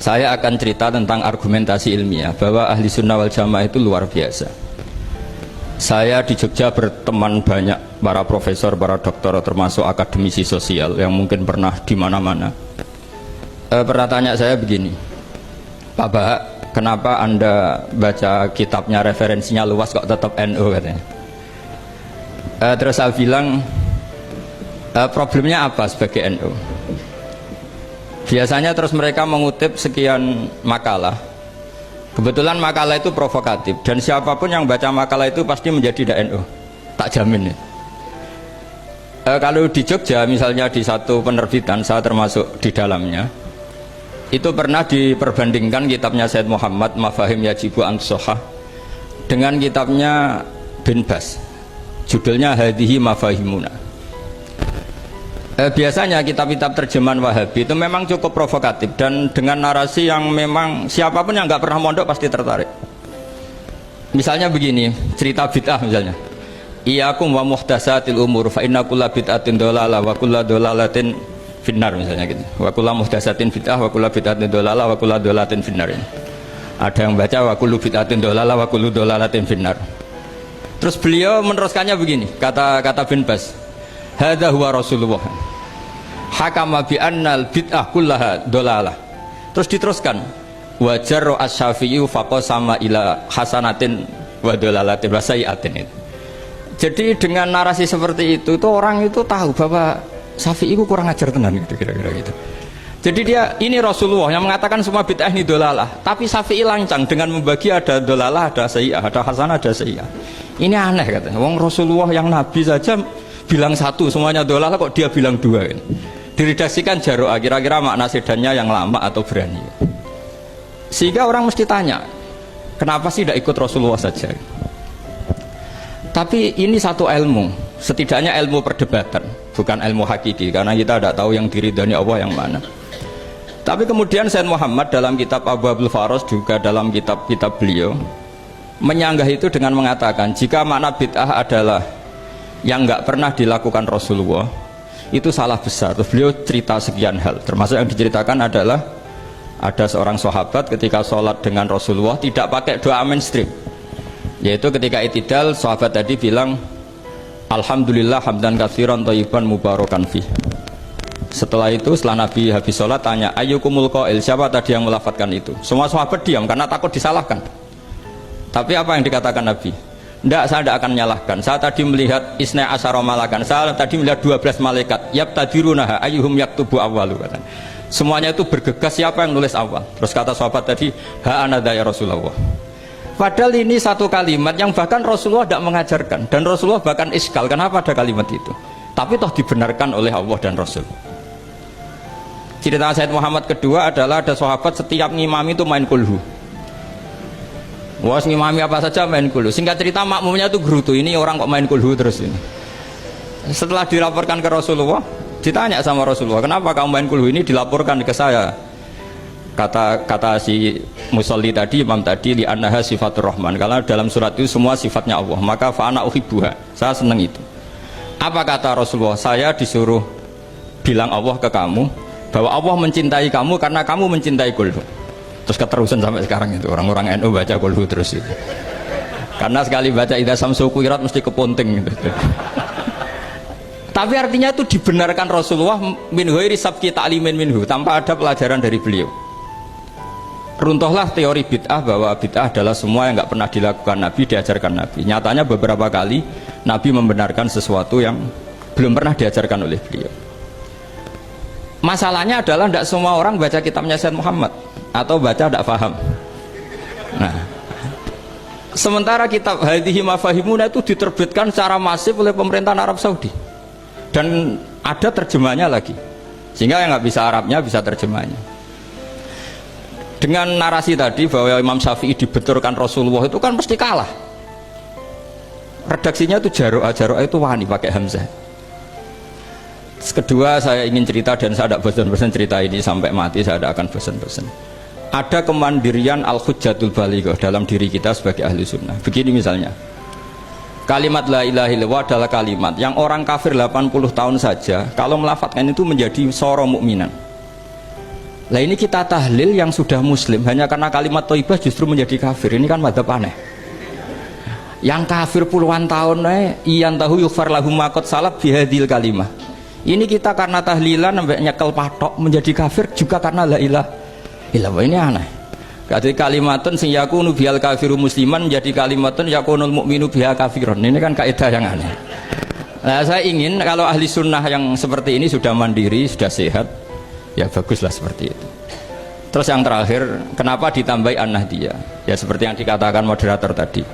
Saya akan cerita tentang argumentasi ilmiah bahwa ahli sunnah wal jamaah itu luar biasa. Saya di Jogja berteman banyak para profesor, para doktor, termasuk akademisi sosial yang mungkin pernah di mana-mana. Pernah tanya saya begini, Pak Bahak, kenapa Anda baca kitabnya referensinya luas kok tetap NU katanya. Terus saya bilang, problemnya apa sebagai NU? Biasanya terus mereka mengutip sekian makalah. Kebetulan makalah itu provokatif dan siapapun yang baca makalah itu pasti menjadi NU, tak jamin ya. Kalau di Jogja misalnya di satu penerbitan, saya termasuk di dalamnya, itu pernah diperbandingkan kitabnya Said Muhammad Mafahim Yajibu an Sohah dengan kitabnya Bin Bas, judulnya Hadihi Mafahimuna. Biasanya kitab-kitab terjemahan Wahabi itu memang cukup provokatif dan dengan narasi yang memang siapapun yang nggak pernah mondok pasti tertarik. Misalnya begini, cerita bid'ah misalnya, Iyyakum wa muhdatsatil umur fa inna kulla bid'atin dhalalah wa kulla dhalalatin finnar, misalnya gitu. Wa kulla muhdatsatin bid'ah wa kulla bid'atin dhalalah wa kulla dhalalatin finnar. Ada yang baca wa kullu bid'atin dhalalah wa kullu dhalalatin finnar. Terus beliau meneruskannya begini, kata Bin Bas, hadza huwa Rasulullah hakama bi annal bid'ah kullaha dhalalah. Terus diteruskan wajar as-Syafi'i faqasama ila hasanatin wa dhalalatin wa sayyi'atin. Jadi dengan narasi seperti itu orang itu tahu bahwa Syafi'i itu kurang ajar tenan gitu, kira-kira gitu. Jadi dia ini Rasulullah yang mengatakan semua bid'ah ini dhalalah, tapi Syafi'i lancang dengan membagi ada dhalalah, ada sayyi'ah, ada hasanah, ada sayyi'ah. Ini aneh katanya. Wong Rasulullah yang nabi saja bilang satu semuanya dhalalah, kok dia bilang dua kan? Diredaksikan Jaro'a, kira-kira makna sedannya yang lama atau berani. Sehingga orang mesti tanya, kenapa sih tidak ikut Rasulullah saja? Tapi ini satu ilmu, setidaknya ilmu perdebatan, bukan ilmu hakiki, karena kita tidak tahu yang diridhani Allah yang mana. Tapi kemudian Said Muhammad dalam kitab Abu Abdul Faros, juga dalam kitab-kitab beliau menyanggah itu dengan mengatakan jika makna bid'ah adalah yang nggak pernah dilakukan Rasulullah, itu salah besar. Terus beliau cerita sekian hal, termasuk yang diceritakan adalah ada seorang sahabat ketika sholat dengan Rasulullah tidak pakai doa mainstream, yaitu ketika itidal sahabat tadi bilang alhamdulillah hamdan katsiran thayyiban mubarakan fih. Setelah itu setelah Nabi habis sholat tanya ayyukumul qail, siapa tadi yang melafadzkan itu? Semua sahabat diam karena takut disalahkan. Tapi apa yang dikatakan Nabi? Tidak, saya tidak akan menyalahkan. Saya tadi melihat isna asyara malakan. Saya tadi melihat 12 malaikat. Yabtadirunaha ayyuhum yaktubu awwalu. Semuanya itu bergegas siapa yang nulis awal. Terus kata sahabat tadi, ha anadha ya Rasulullah. Padahal ini satu kalimat yang bahkan Rasulullah tidak mengajarkan. Dan Rasulullah bahkan iskal, kenapa ada kalimat itu? Tapi toh dibenarkan oleh Allah dan Rasul. Cerita Said Muhammad kedua adalah ada sahabat setiap ngimami itu main kulhu. Wah, ngimami apa saja main kulhu. Singkat cerita makmumnya itu gerutu, ini orang kok main kulhu terus ini. Setelah dilaporkan ke Rasulullah, ditanya sama Rasulullah, kenapa kamu main kulhu? Ini dilaporkan ke saya. Kata si musolli tadi, imam tadi, li annaha sifatur rahman, karena dalam surat itu semua sifatnya Allah, maka fa'ana uhibbuha, saya senang itu. Apa kata Rasulullah? Saya disuruh bilang Allah ke kamu bahwa Allah mencintai kamu karena kamu mencintai kulhu. Terus keterusan sampai sekarang itu orang-orang NU baca kulhu terus itu. Karena sekali baca idza samsu kuwirat mesti keponting gitu. Tapi artinya itu dibenarkan Rasulullah min ghairi sabqi ta'limin minhu, tanpa ada pelajaran dari beliau. Runtuhlah teori bid'ah bahwa bid'ah adalah semua yang nggak pernah dilakukan Nabi, diajarkan Nabi. Nyatanya beberapa kali Nabi membenarkan sesuatu yang belum pernah diajarkan oleh beliau. Masalahnya adalah tidak semua orang baca kitabnya Said Muhammad atau baca tidak paham. Nah, sementara kitab Hadihi Mafahimuna itu diterbitkan secara masif oleh pemerintahan Arab Saudi dan ada terjemahnya lagi, sehingga yang nggak bisa Arabnya bisa terjemahnya. Dengan narasi tadi bahwa Imam Syafi'i dibenturkan Rasulullah itu kan pasti kalah. Redaksinya itu Jaro'a itu wani pakai hamzah. Kedua, saya ingin cerita dan saya tidak bosan-bosan cerita ini sampai mati, saya tidak akan bosan-bosan. Ada kemandirian al-hujjatul balighah dalam diri kita sebagai ahli sunnah. Begini misalnya, kalimat la ilaha illallah adalah kalimat yang orang kafir 80 tahun saja kalau melafadzkan itu menjadi soro mukminan. Lah ini kita tahlil yang sudah muslim hanya karena kalimat thayyibah justru menjadi kafir. Ini kan madzhab aneh. Yang kafir puluhan tahun iyan tahu yufar lahum maqad salab bihadil kalimah. Ini kita karena tahlilan sampai nyekel patok menjadi kafir juga karena la ilaha illallah. Ini aneh. Jadi kalimatun sing yakunu bihal kafiru musliman menjadi kalimatun yakunul mukminu biha kafirun. Ini kan kaidah yang aneh. Nah, saya ingin kalau ahli sunnah yang seperti ini sudah mandiri, sudah sehat, ya baguslah seperti itu. Terus yang terakhir, kenapa ditambahi an-nahdiyah? Ya seperti yang dikatakan moderator tadi.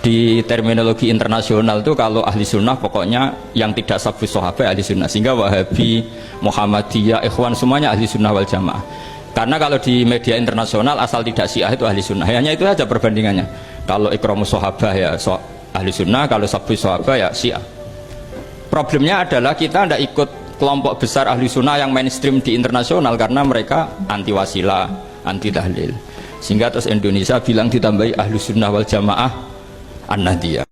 Di terminologi internasional itu kalau ahli sunnah pokoknya yang tidak sabus sahabat ahli sunnah. Sehingga Wahabi, Muhammadiyah, Ikhwan semuanya ahli sunnah wal jamaah. Karena kalau di media internasional asal tidak Syiah itu ahli sunnah. Hanya itu saja perbandingannya. Kalau ikramus sahabah ya ahli sunnah, kalau sabus sahabah ya Syiah. Problemnya adalah kita tidak ikut kelompok besar ahli sunnah yang mainstream di internasional karena mereka anti wasilah, anti tahlil. Sehingga terus Indonesia bilang ditambahi ahli sunnah wal jamaah an-nahdiyah.